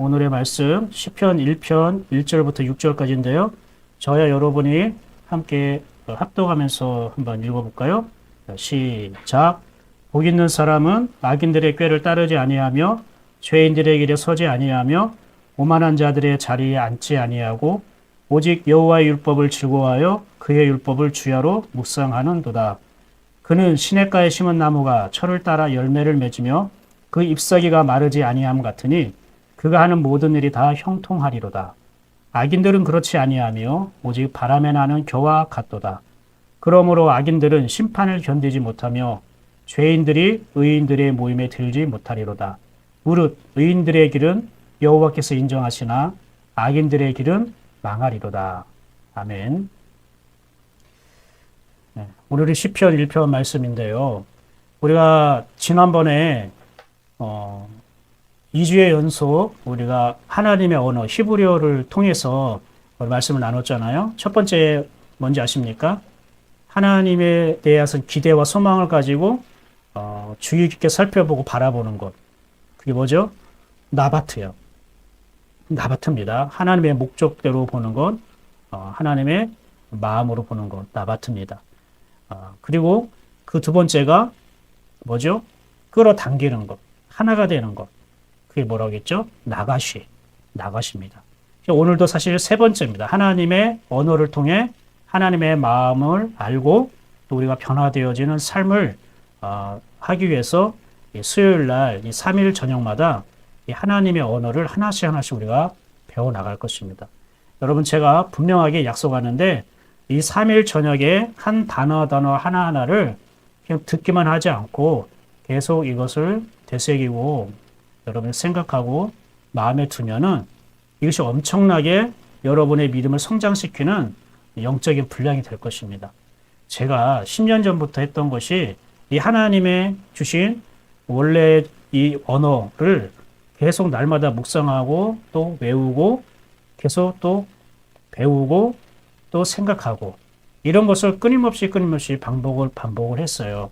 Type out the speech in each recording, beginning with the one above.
오늘의 말씀 시편 1편 1절부터 6절까지인데요. 저와 여러분이 함께 합독하면서 한번 읽어볼까요? 시작. 복 있는 사람은 악인들의 꾀를 따르지 아니하며 죄인들의 길에 서지 아니하며 오만한 자들의 자리에 앉지 아니하고 오직 여호와의 율법을 즐거워하여 그의 율법을 주야로 묵상하는도다. 그는 시냇가에 심은 나무가 철을 따라 열매를 맺으며 그 잎사귀가 마르지 아니함 같으니 그가 하는 모든 일이 다 형통하리로다. 악인들은 그렇지 아니하며 오직 바람에 나는 겨와 같도다. 그러므로 악인들은 심판을 견디지 못하며 죄인들이 의인들의 모임에 들지 못하리로다. 무릇 의인들의 길은 여호와께서 인정하시나 악인들의 길은 망하리로다. 아멘. 네, 오늘은 시편 1편 말씀인데요. 우리가 지난번에 2주의 연속 우리가 하나님의 언어 히브리어를 통해서 말씀을 나눴잖아요. 첫 번째 뭔지 아십니까? 하나님에 대해서 기대와 소망을 가지고 주의 깊게 살펴보고 바라보는 것. 그게 뭐죠? 나바트요. 나바트입니다. 하나님의 목적대로 보는 것, 하나님의 마음으로 보는 것, 나바트입니다. 그리고 그 두 번째가 뭐죠? 끌어당기는 것, 하나가 되는 것. 그게 뭐라고 했죠? 나가시입니다. 오늘도 사실 세 번째입니다. 하나님의 언어를 통해 하나님의 마음을 알고 또 우리가 변화되어지는 삶을 하기 위해서 수요일 날 이 3일 저녁마다 이 하나님의 언어를 하나씩 우리가 배워나갈 것입니다. 여러분 제가 분명하게 약속하는데 이 3일 저녁에 한 단어 하나하나를 그냥 듣기만 하지 않고 계속 이것을 되새기고 여러분이 생각하고 마음에 두면은 이것이 엄청나게 여러분의 믿음을 성장시키는 영적인 분량이 될 것입니다. 제가 10년 전부터 했던 것이 이 하나님의 주신 원래 이 언어를 계속 날마다 묵상하고 또 외우고 계속 또 배우고 또 생각하고 이런 것을 끊임없이 반복을 했어요.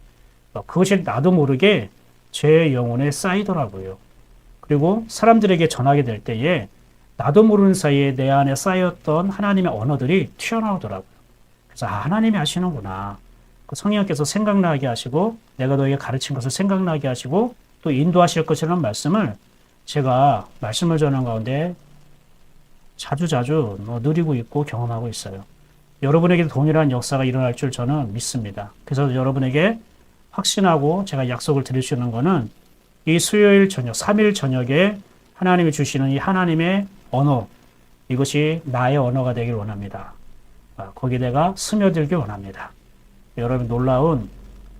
그것이 나도 모르게 제 영혼에 쌓이더라고요. 그리고 사람들에게 전하게 될 때에 나도 모르는 사이에 내 안에 쌓였던 하나님의 언어들이 튀어나오더라고요. 그래서 하나님이 하시는구나. 그 성령께서 생각나게 하시고 내가 너에게 가르친 것을 생각나게 하시고 또 인도하실 것이라는 말씀을 제가 말씀을 전한 가운데 자주 누리고 있고 경험하고 있어요. 여러분에게도 동일한 역사가 일어날 줄 저는 믿습니다. 그래서 여러분에게 확신하고 제가 약속을 드릴 수 있는 것은 이 수요일 저녁, 3일 저녁에 하나님이 주시는 이 하나님의 언어, 이것이 나의 언어가 되길 원합니다. 거기에 내가 스며들길 원합니다. 여러분 놀라운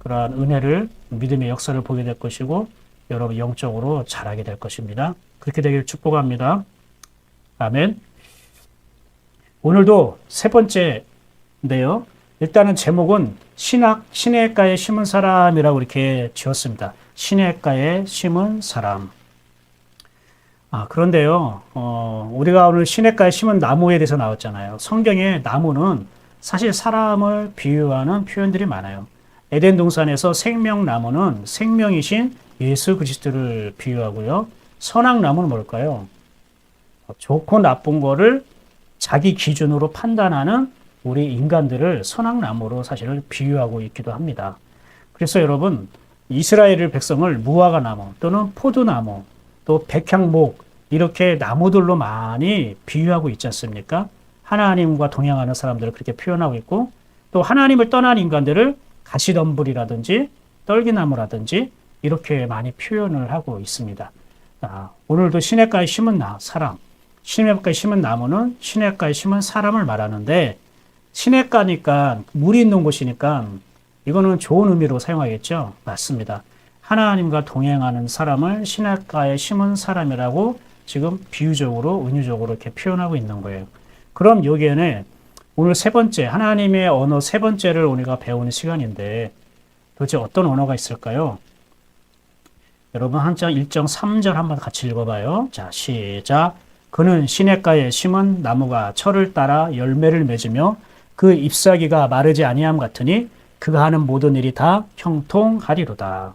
그러한 은혜를, 믿음의 역사를 보게 될 것이고 여러분 영적으로 자라게 될 것입니다. 그렇게 되길 축복합니다. 아멘. 오늘도 세 번째인데요. 일단은 제목은 시냇가에 심은 사람이라고 이렇게 지었습니다. 시냇가에 심은 사람. 그런데요, 우리가 오늘 시냇가에 심은 나무에 대해서 나왔잖아요. 성경에 나무는 사실 사람을 비유하는 표현들이 많아요. 에덴 동산에서 생명나무는 생명이신 예수 그리스도를 비유하고요. 선악나무는 뭘까요? 좋고 나쁜 거를 자기 기준으로 판단하는 우리 인간들을 선악나무로 사실을 비유하고 있기도 합니다. 그래서 여러분, 이스라엘 백성을 무화과 나무 또는 포도나무 또 백향목 이렇게 나무들로 많이 비유하고 있지 않습니까? 하나님과 동행하는 사람들을 그렇게 표현하고 있고 또 하나님을 떠난 인간들을 가시덤불이라든지 떨기나무라든지 이렇게 많이 표현을 하고 있습니다. 오늘도 시냇가에 심은 사람, 시냇가에 심은 나무는 시냇가에 심은 사람을 말하는데 시냇가니까 물이 있는 곳이니까 이거는 좋은 의미로 사용하겠죠? 맞습니다. 하나님과 동행하는 사람을 시냇가에 심은 사람이라고 지금 비유적으로, 은유적으로 이렇게 표현하고 있는 거예요. 그럼 여기에는 오늘 세 번째, 하나님의 언어 세 번째를 우리가 배우는 시간인데 도대체 어떤 언어가 있을까요? 여러분 한 장 1장 3절 한번 같이 읽어봐요. 자, 시작. 그는 시냇가에 심은 나무가 철을 따라 열매를 맺으며 그 잎사귀가 마르지 아니함 같으니 그가 하는 모든 일이 다 형통하리로다.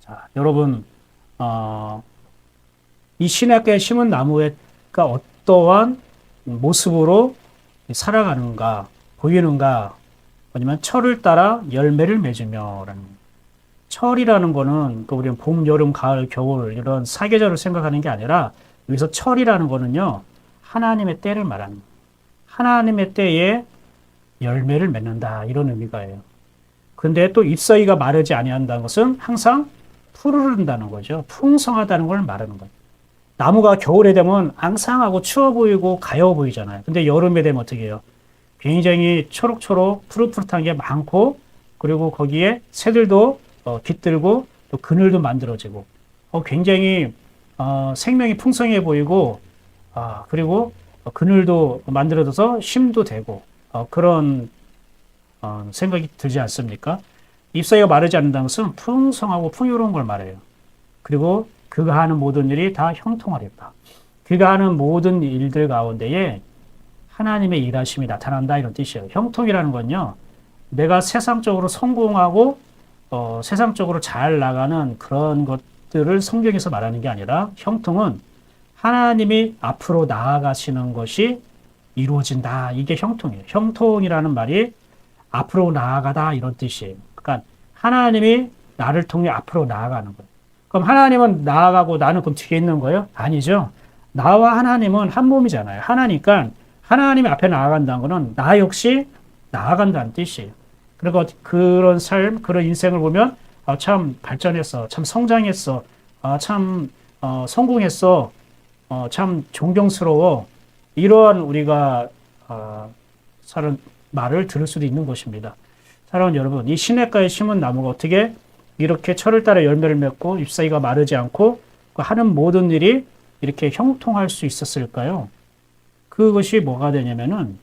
자, 여러분 이 시냇가에 심은 나무가 어떠한 모습으로 살아가는가, 보이는가, 아니면 철을 따라 열매를 맺으며라는. 철이라는 거는 우리는 봄, 여름, 가을, 겨울 이런 사계절을 생각하는 게 아니라 여기서 철이라는 거는요, 하나님의 때를 말하는 거예요. 하나님의 때에 열매를 맺는다 이런 의미가예요. 근데 또 잎사귀가 마르지 아니한다는 것은 항상 푸르른다는 거죠. 풍성하다는 걸 말하는 거예요. 나무가 겨울에 되면 앙상하고 추워 보이고 가여워 보이잖아요. 근데 여름에 되면 어떻게 해요? 굉장히 초록초록 푸릇푸릇한 게 많고, 그리고 거기에 새들도 깃들고 또 그늘도 만들어지고 굉장히 생명이 풍성해 보이고, 그리고 그늘도 만들어져서 심도 되고 그런 생각이 들지 않습니까? 잎사귀가 마르지 않는다는 것은 풍성하고 풍요로운 걸 말해요. 그리고 그가 하는 모든 일이 다 형통하리라. 그가 하는 모든 일들 가운데에 하나님의 일하심이 나타난다 이런 뜻이에요. 형통이라는 건요, 내가 세상적으로 성공하고 세상적으로 잘 나가는 그런 것들을 성경에서 말하는 게 아니라, 형통은 하나님이 앞으로 나아가시는 것이 이루어진다. 이게 형통이에요. 형통이라는 말이 앞으로 나아가다 이런 뜻이에요. 그러니까 하나님이 나를 통해 앞으로 나아가는 거예요. 그럼 하나님은 나아가고 나는 그럼 뒤에 있는 거예요? 아니죠. 나와 하나님은 한 몸이잖아요. 하나니까 하나님이 앞에 나아간다는 거는 나 역시 나아간다는 뜻이에요. 그리고 그런 삶, 그런 인생을 보면 참 발전했어, 참 성장했어, 참 성공했어, 참 존경스러워, 이러한 우리가 사는 말을 들을 수도 있는 것입니다. 사랑하는 여러분, 이 시냇가에 심은 나무가 어떻게 이렇게 철을 따라 열매를 맺고 잎사귀가 마르지 않고 하는 모든 일이 이렇게 형통할 수 있었을까요? 그것이 뭐가 되냐면은,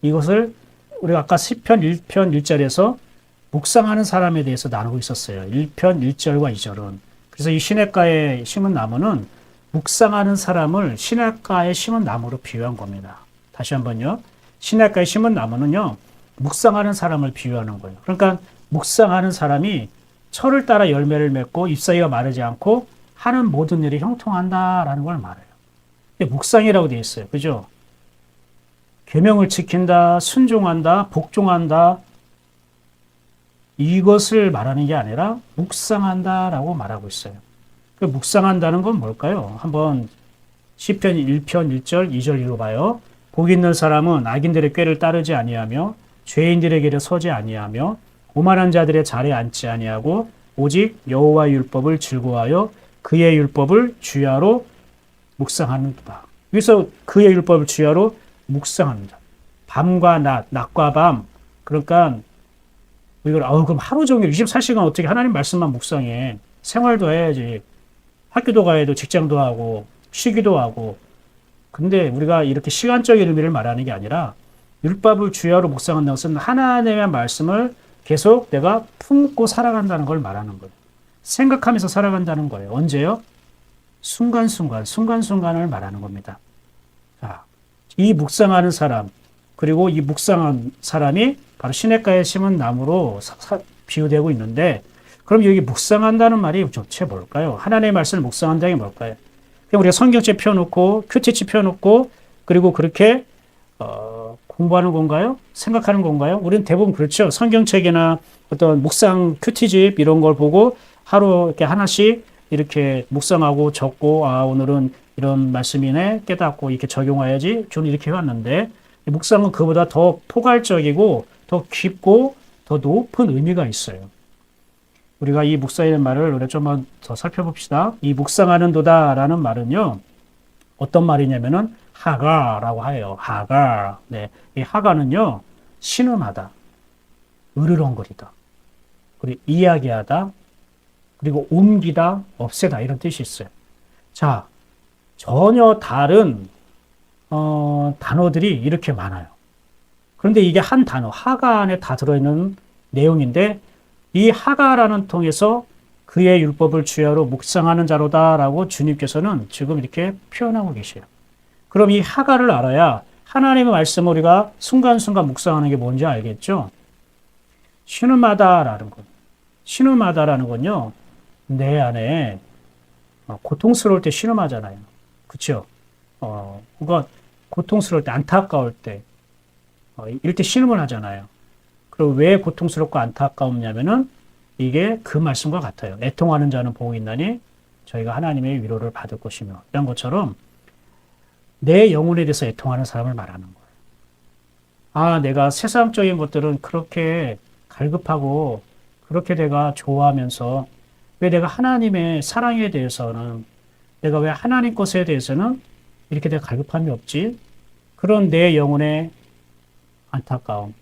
이것을 우리가 아까 시편 1편 1절에서 묵상하는 사람에 대해서 나누고 있었어요. 1편 1절과 2절은. 그래서 이 시냇가에 심은 나무는 묵상하는 사람을 시냇가에 심은 나무로 비유한 겁니다. 다시 한번요. 시냇가에 심은 나무는요, 묵상하는 사람을 비유하는 거예요. 그러니까 묵상하는 사람이 철을 따라 열매를 맺고 잎사귀가 마르지 않고 하는 모든 일이 형통한다라는 걸 말해요. 묵상이라고 되어 있어요. 그죠? 계명을 지킨다, 순종한다, 복종한다, 이것을 말하는 게 아니라 묵상한다라고 말하고 있어요. 그 묵상한다는 건 뭘까요? 한번 시편 1편 1절 2절 읽어봐요. 복 있는 사람은 악인들의 꾀를 따르지 아니하며 죄인들의 길에 서지 아니하며 오만한 자들의 자리에 앉지 아니하고 오직 여호와의 율법을 즐거워하여 그의 율법을 주야로 묵상하는다. 여기서 그의 율법을 주야로 묵상합니다. 밤과 낮, 낮과 밤. 그러니까 이걸 그럼 하루 종일 24시간 어떻게 하나님 말씀만 묵상해? 생활도 해야지. 학교도 가야 돼, 직장도 하고 쉬기도 하고. 근데 우리가 이렇게 시간적인 의미를 말하는 게 아니라 율법을 주야로 묵상한다는 것은 하나님의 말씀을 계속 내가 품고 살아간다는 걸 말하는 거예요. 생각하면서 살아간다는 거예요. 언제요? 순간순간을 말하는 겁니다. 자, 이 묵상하는 사람, 그리고 이 묵상한 사람이 바로 시냇가에 심은 나무로 비유되고 있는데, 그럼 여기 묵상한다는 말이 도대체 뭘까요? 하나님의 말씀을 묵상한다는 게 뭘까요? 그냥 우리가 성경책 펴놓고 큐티치 펴놓고 그리고 그렇게 공부하는 건가요? 생각하는 건가요? 우리는 대부분 그렇죠. 성경책이나 어떤 묵상 큐티집 이런 걸 보고 하루 이렇게 하나씩 이렇게 묵상하고 적고, 오늘은 이런 말씀이네 깨닫고 이렇게 적용해야지, 저는 이렇게 해왔는데, 묵상은 그보다 더 포괄적이고 더 깊고 더 높은 의미가 있어요. 우리가 이 묵상이라는 말을 우리 좀만 더 살펴봅시다. 이 묵상하는도다라는 말은요, 어떤 말이냐면은 하가라고 해요. 하가. 네, 이 하가는요, 신음하다, 으르렁거리다, 그리고 이야기하다, 그리고 옮기다, 없애다 이런 뜻이 있어요. 자, 전혀 다른 단어들이 이렇게 많아요. 그런데 이게 한 단어, 하가 안에 다 들어있는 내용인데, 이 하가라는 통해서 그의 율법을 주야로 묵상하는 자로다라고 주님께서는 지금 이렇게 표현하고 계세요. 그럼 이 하가를 알아야 하나님의 말씀을 우리가 순간순간 묵상하는 게 뭔지 알겠죠? 신음하다라는 것. 신음하다라는 건요, 내 안에 고통스러울 때 신음하잖아요. 그쵸? 그러니까 고통스러울 때, 안타까울 때, 이럴 때 신음을 하잖아요. 그리고 왜 고통스럽고 안타까웠냐면은 이게 그 말씀과 같아요. 애통하는 자는 복이 있나니 저희가 하나님의 위로를 받을 것이며, 이런 것처럼 내 영혼에 대해서 애통하는 사람을 말하는 거예요. 아, 내가 세상적인 것들은 그렇게 갈급하고 그렇게 내가 좋아하면서 왜 내가 하나님의 사랑에 대해서는, 내가 왜 하나님 것에 대해서는 이렇게 내가 갈급함이 없지? 그런 내 영혼의 안타까움,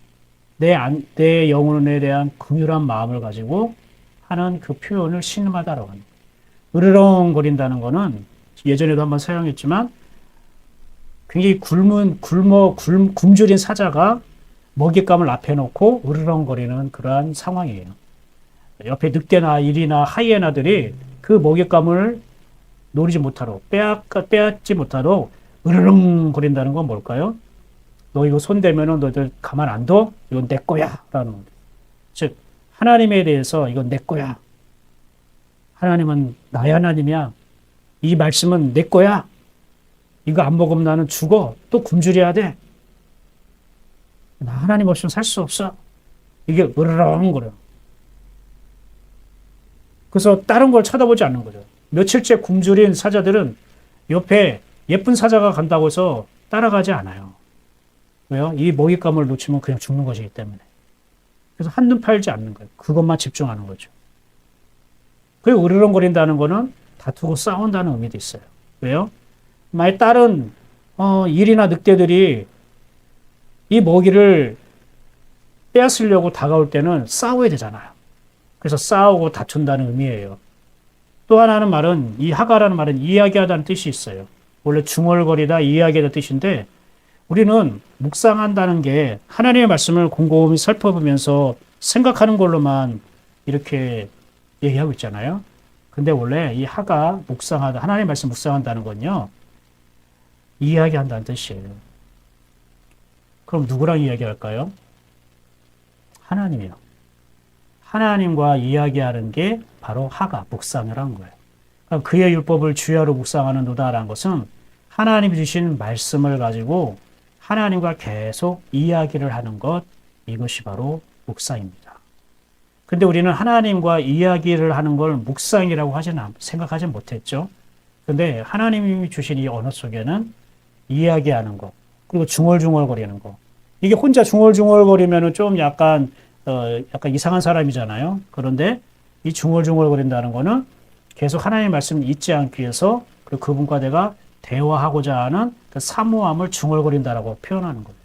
내 영혼에 대한 긍휼한 마음을 가지고 하는 그 표현을 신음하다라고 합니다. 으르렁거린다는 거는 예전에도 한번 사용했지만 굉장히 굶주린 사자가 먹잇감을 앞에 놓고 으르렁거리는 그러한 상황이에요. 옆에 늑대나 일이나 하이에나들이 그 먹잇감을 노리지 못하도록, 빼앗지 못하도록 으르렁거린다는 건 뭘까요? 너 이거 손대면은 너희들 가만 안 둬? 이건 내 거야. 라는 겁니다. 즉, 하나님에 대해서 이건 내 거야. 하나님은 나의 하나님이야. 이 말씀은 내 거야. 이거 안 먹으면 나는 죽어. 또 굶주려야 돼. 나 하나님 없이는 살 수 없어. 이게 으르렁거려. 그래서 다른 걸 쳐다보지 않는 거죠. 며칠째 굶주린 사자들은 옆에 예쁜 사자가 간다고 해서 따라가지 않아요. 왜요? 이 먹잇감을 놓치면 그냥 죽는 것이기 때문에. 그래서 한눈 팔지 않는 거예요. 그것만 집중하는 거죠. 그리고 으르렁거린다는 거는 다투고 싸운다는 의미도 있어요. 왜요? 만약 다른 일이나 늑대들이 이 먹이를 빼앗으려고 다가올 때는 싸워야 되잖아요. 그래서 싸우고 다툰다는 의미예요. 또 하나는 말은, 이 하가라는 말은 이야기하다는 뜻이 있어요. 원래 중얼거리다, 이야기하다 뜻인데, 우리는 묵상한다는 게 하나님의 말씀을 곰곰이 살펴보면서 생각하는 걸로만 이렇게 얘기하고 있잖아요. 근데 원래 이 하가 묵상하다, 하나님의 말씀 묵상한다는 건요, 이야기한다는 뜻이에요. 그럼 누구랑 이야기할까요? 하나님이요. 하나님과 이야기하는 게 바로 하가, 묵상이라는 거예요. 그럼 그의 율법을 주야로 묵상하는 노다라는 것은 하나님이 주신 말씀을 가지고 하나님과 계속 이야기를 하는 것, 이것이 바로 묵상입니다. 근데 우리는 하나님과 이야기를 하는 걸 묵상이라고 생각하지 못했죠. 근데 하나님이 주신 이 언어 속에는 이야기하는 거, 그리고 중얼중얼거리는 거. 이게 혼자 중얼중얼거리면은 좀 약간 이상한 사람이잖아요. 그런데 이 중얼중얼거린다는 거는 계속 하나님의 말씀을 잊지 않기 위해서 그분과 내가 대화하고자 하는 그 사모함을 중얼거린다라고 표현하는 거예요.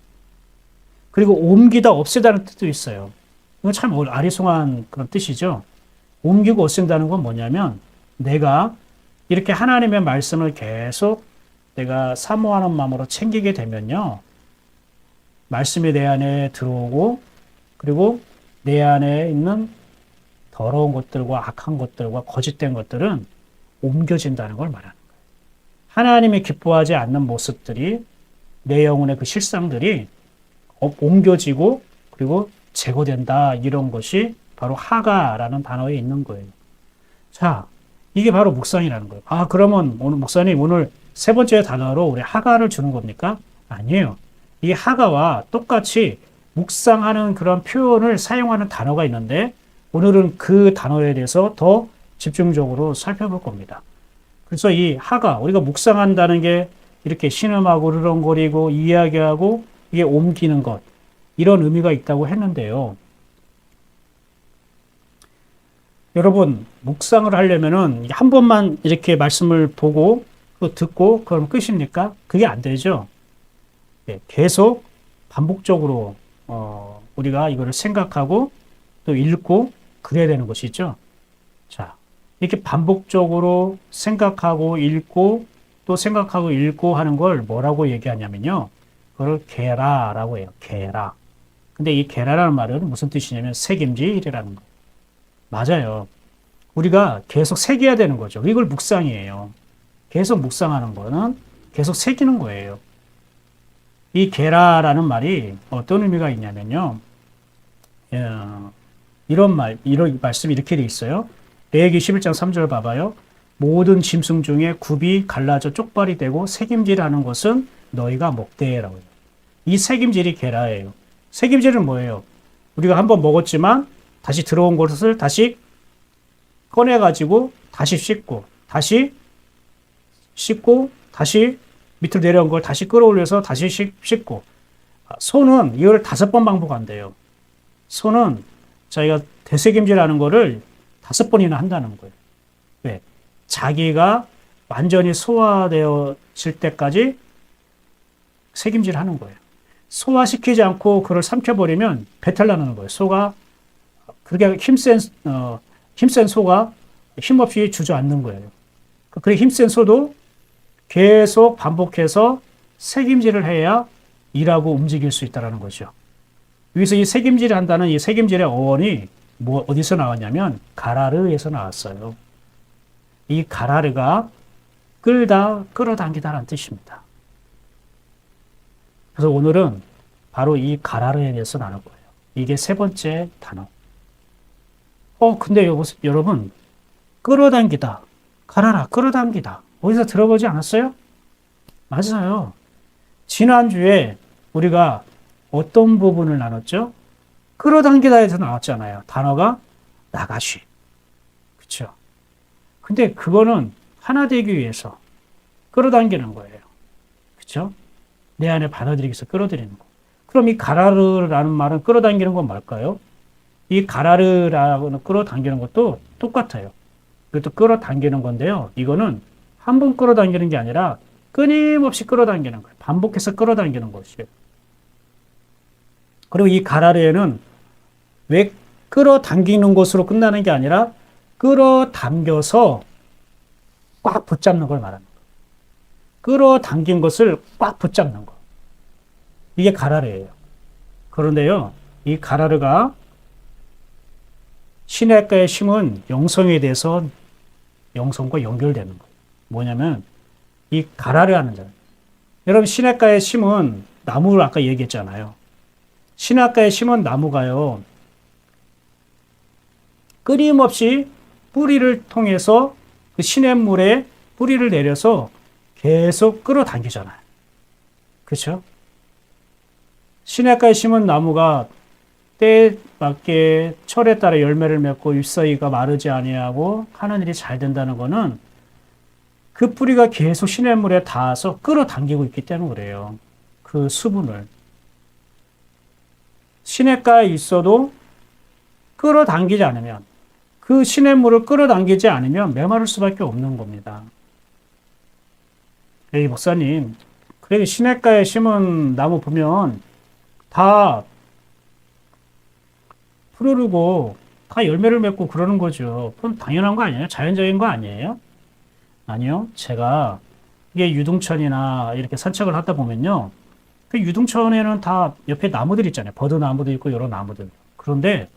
그리고 옮기다, 없애다는 뜻도 있어요. 이건 참 아리송한 그런 뜻이죠. 옮기고 없앤다는 건 뭐냐면 내가 이렇게 하나님의 말씀을 계속 내가 사모하는 마음으로 챙기게 되면요. 말씀이 내 안에 들어오고 그리고 내 안에 있는 더러운 것들과 악한 것들과 거짓된 것들은 옮겨진다는 걸 말하는 거예요. 하나님이 기뻐하지 않는 모습들이 내 영혼의 그 실상들이 옮겨지고 그리고 제거된다. 이런 것이 바로 하가라는 단어에 있는 거예요. 자, 이게 바로 묵상이라는 거예요. 아, 그러면 오늘 목사님 오늘 세 번째 단어로 우리 하가를 주는 겁니까? 아니에요. 이 하가와 똑같이 묵상하는 그런 표현을 사용하는 단어가 있는데 오늘은 그 단어에 대해서 더 집중적으로 살펴볼 겁니다. 그래서 이 하가, 우리가 묵상한다는 게 이렇게 신음하고 으르렁거리고 이야기하고 이게 옮기는 것, 이런 의미가 있다고 했는데요. 여러분, 묵상을 하려면은 한 번만 이렇게 말씀을 보고 또 듣고 그럼 끝입니까? 그게 안 되죠. 계속 반복적으로 우리가 이거를 생각하고 또 읽고 그래야 되는 것이죠. 자, 이렇게 반복적으로 생각하고 읽고 또 생각하고 읽고 하는 걸 뭐라고 얘기하냐면요. 그걸 게라라고 해요. 게라. 근데 이 게라라는 말은 무슨 뜻이냐면 새김질이라는 거. 맞아요. 우리가 계속 새겨야 되는 거죠. 이걸 묵상이에요. 계속 묵상하는 거는 계속 새기는 거예요. 이 게라라는 말이 어떤 의미가 있냐면요. 이런 말씀이 이렇게 돼 있어요. 레위기 11장 3절 봐봐요. 모든 짐승 중에 굽이 갈라져 쪽발이 되고 새김질하는 것은 너희가 먹되라고요. 이 새김질이 게라예요. 새김질은 뭐예요? 우리가 한번 먹었지만 다시 들어온 것을 다시 꺼내가지고 다시 씻고 다시 씻고 다시 밑으로 내려온 걸 다시 끌어올려서 다시 씻고. 소는 이걸 5번 반복한대요. 소는 자기가 대새김질하는 거를 5번이나 한다는 거예요. 왜? 자기가 완전히 소화되어질 때까지 새김질 하는 거예요. 소화시키지 않고 그걸 삼켜버리면 배탈 나는 거예요. 소가, 그렇게 힘센 소가 힘없이 주저앉는 거예요. 그 힘센 소도 계속 반복해서 새김질을 해야 일하고 움직일 수 있다는 거죠. 여기서 이 새김질을 한다는 이 새김질의 어원이 어디서 나왔냐면 가라르에서 나왔어요. 이 가라르가 끌다, 끌어당기다라는 뜻입니다. 그래서 오늘은 바로 이 가라르에 대해서 나눌 거예요. 이게 3번째 단어. 근데 여러분, 끌어당기다, 가라라, 끌어당기다. 어디서 들어보지 않았어요? 맞아요. 지난주에 우리가 어떤 부분을 나눴죠? 끌어당기다에서 나왔잖아요. 단어가 나가시. 그쵸? 근데 그거는 하나 되기 위해서 끌어당기는 거예요. 그쵸? 내 안에 받아들이기 위해서 끌어들이는 거. 그럼 이 가라르라는 말은 끌어당기는 건 뭘까요? 이 가라르라는 끌어당기는 것도 똑같아요. 이것도 끌어당기는 건데요. 이거는 한 번 끌어당기는 게 아니라 끊임없이 끌어당기는 거예요. 반복해서 끌어당기는 것이에요. 그리고 이 가라르에는 왜 끌어당기는 것으로 끝나는 게 아니라 끌어당겨서 꽉 붙잡는 걸 말하는 거예요. 끌어당긴 것을 꽉 붙잡는 거. 이게 가라르예요. 그런데요, 이 가라르가 시냇가에 심은 영성에 대해서 영성과 연결되는 거예요. 뭐냐면 이 가라르하는 자. 여러분 시냇가에 심은 나무를 아까 얘기했잖아요. 시냇가에 심은 나무가요. 끊임없이 뿌리를 통해서 그 시냇물에 뿌리를 내려서 계속 끌어당기잖아요. 그렇죠? 시냇가에 심은 나무가 때에 맞게 철에 따라 열매를 맺고 잎사귀가 마르지 아니하고 하는 일이 잘 된다는 것은 그 뿌리가 계속 시냇물에 닿아서 끌어당기고 있기 때문에 그래요. 그 수분을. 시냇가에 있어도 끌어당기지 않으면, 그 시냇물을 끌어당기지 않으면 메마를 수밖에 없는 겁니다. 에이 목사님, 그래 시냇가에 심은 나무 보면 다 푸르르고 다 열매를 맺고 그러는 거죠. 그럼 당연한 거 아니에요? 자연적인 거 아니에요? 아니요. 제가 이게 유등천이나 이렇게 산책을 하다 보면요. 그 유등천에는 다 옆에 나무들 있잖아요. 버드나무도 있고 여러 나무들. 그런데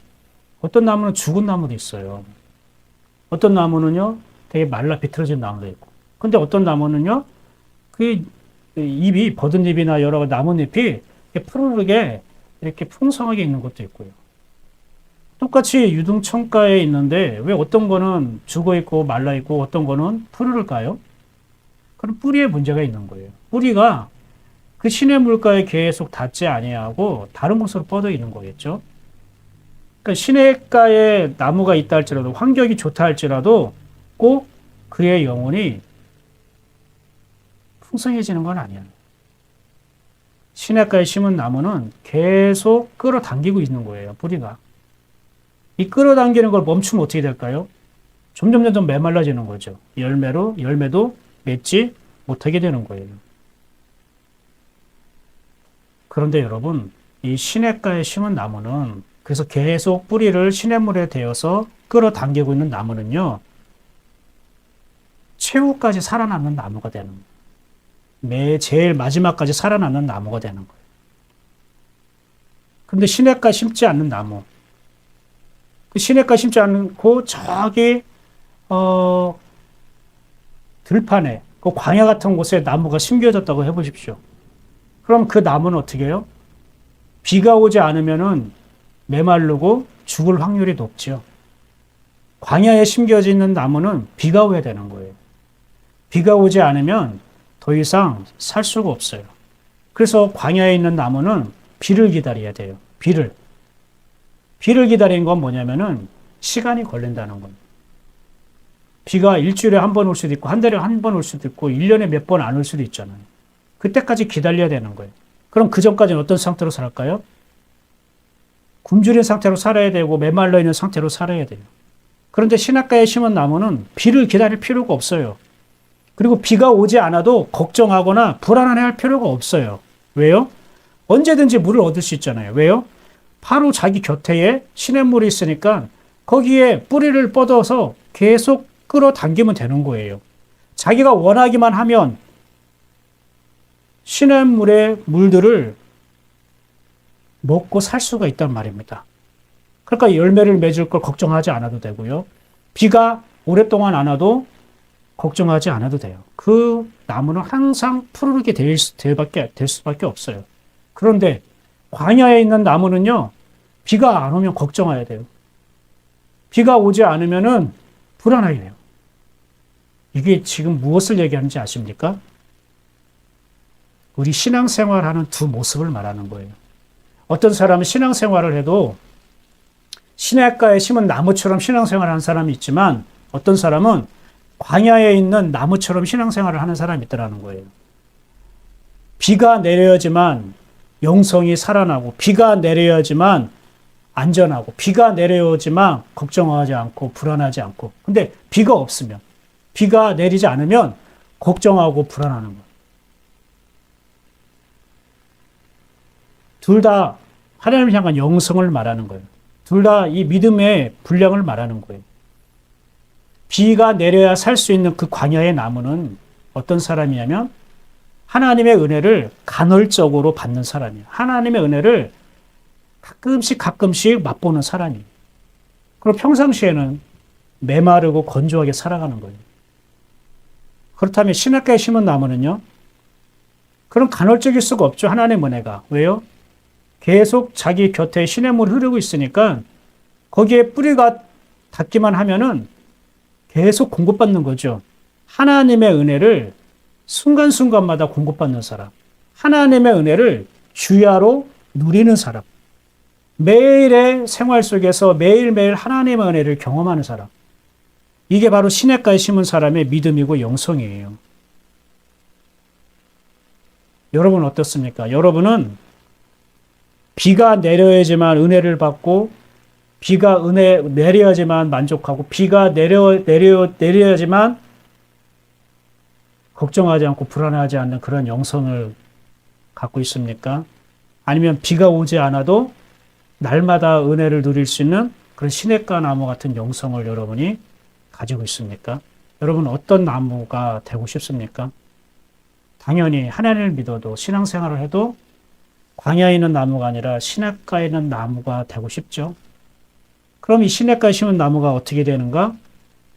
어떤 나무는 죽은 나무도 있어요. 어떤 나무는요. 되게 말라 비틀어진 나무도 있고. 근데 어떤 나무는요. 그 잎이 버드잎이나 여러 나뭇잎이 푸르르게 이렇게 풍성하게 있는 것도 있고요. 똑같이 유등천가에 있는데 왜 어떤 거는 죽어 있고 말라 있고 어떤 거는 푸르를까요? 그럼 뿌리에 문제가 있는 거예요. 뿌리가 그 시냇물가에 계속 닿지 아니하고 다른 곳으로 뻗어 있는 거겠죠. 그러니까 시냇가에 나무가 있다 할지라도 환경이 좋다 할지라도 꼭 그의 영혼이 풍성해지는 건 아니에요. 시냇가에 심은 나무는 계속 끌어당기고 있는 거예요. 뿌리가. 이 끌어당기는 걸 멈추면 어떻게 될까요? 점점 메말라지는 거죠. 열매도 맺지 못하게 되는 거예요. 그런데 여러분, 이 시냇가에 심은 나무는 그래서 계속 뿌리를 시냇물에 대어서 끌어당기고 있는 나무는요, 최후까지 살아남는 나무가 되는 거예요. 제일 마지막까지 살아남는 나무가 되는 거예요. 근데 시냇가에 심지 않는 나무, 시냇가에 심지 않고 저기 들판에 그 광야 같은 곳에 나무가 심겨졌다고 해보십시오. 그럼 그 나무는 어떻게 해요? 비가 오지 않으면은 메마르고 죽을 확률이 높죠. 광야에 심겨져 있는 나무는 비가 오야 되는 거예요. 비가 오지 않으면 더 이상 살 수가 없어요. 그래서 광야에 있는 나무는 비를 기다려야 돼요. 비를 기다리는 건 뭐냐면은 시간이 걸린다는 거예요. 비가 일주일에 한 번 올 수도 있고 한 달에 한 번 올 수도 있고 1년에 몇 번 안 올 수도 있잖아요. 그때까지 기다려야 되는 거예요. 그럼 그 전까지는 어떤 상태로 살까요? 굶주린 상태로 살아야 되고 메말라 있는 상태로 살아야 돼요. 그런데 시냇가에 심은 나무는 비를 기다릴 필요가 없어요. 그리고 비가 오지 않아도 걱정하거나 불안해할 필요가 없어요. 왜요? 언제든지 물을 얻을 수 있잖아요. 왜요? 바로 자기 곁에 시냇물이 있으니까 거기에 뿌리를 뻗어서 계속 끌어당기면 되는 거예요. 자기가 원하기만 하면 시냇물의 물들을 먹고 살 수가 있단 말입니다. 그러니까 열매를 맺을 걸 걱정하지 않아도 되고요. 비가 오랫동안 안 와도 걱정하지 않아도 돼요. 그 나무는 항상 푸르르게 될 수밖에 없어요. 그런데 광야에 있는 나무는요, 비가 안 오면 걱정해야 돼요. 비가 오지 않으면은 불안하게 돼요. 이게 지금 무엇을 얘기하는지 아십니까? 우리 신앙생활하는 두 모습을 말하는 거예요. 어떤 사람은 신앙생활을 해도 시냇가에 심은 나무처럼 신앙생활을 하는 사람이 있지만 어떤 사람은 광야에 있는 나무처럼 신앙생활을 하는 사람이 있더라는 거예요. 비가 내려야지만 영성이 살아나고 비가 내려야지만 안전하고 비가 내려야지만 걱정하지 않고 불안하지 않고 근데 비가 없으면 비가 내리지 않으면 걱정하고 불안하는 거예요. 둘 다 하나님을 향한 영성을 말하는 거예요. 둘 다 이 믿음의 분량을 말하는 거예요. 비가 내려야 살 수 있는 그 광야의 나무는 어떤 사람이냐면 하나님의 은혜를 간헐적으로 받는 사람이에요. 하나님의 은혜를 가끔씩 맛보는 사람이에요. 그리고 평상시에는 메마르고 건조하게 살아가는 거예요. 그렇다면 시냇가에 심은 나무는요? 그런 간헐적일 수가 없죠. 하나님의 은혜가. 왜요? 계속 자기 곁에 시냇물이 흐르고 있으니까 거기에 뿌리가 닿기만 하면은 계속 공급받는 거죠. 하나님의 은혜를 순간순간마다 공급받는 사람. 하나님의 은혜를 주야로 누리는 사람. 매일의 생활 속에서 매일매일 하나님의 은혜를 경험하는 사람. 이게 바로 시냇가에 심은 사람의 믿음이고 영성이에요. 여러분 어떻습니까? 여러분은 비가 내려야지만 은혜를 받고 비가 내려야지만 만족하고 비가 내려야지만 걱정하지 않고 불안하지 않는 그런 영성을 갖고 있습니까? 아니면 비가 오지 않아도 날마다 은혜를 누릴 수 있는 그런 시냇가 나무 같은 영성을 여러분이 가지고 있습니까? 여러분 어떤 나무가 되고 싶습니까? 당연히 하나님을 믿어도 신앙생활을 해도 광야에 있는 나무가 아니라 시냇가에 있는 나무가 되고 싶죠. 그럼 이 시냇가에 심은 나무가 어떻게 되는가?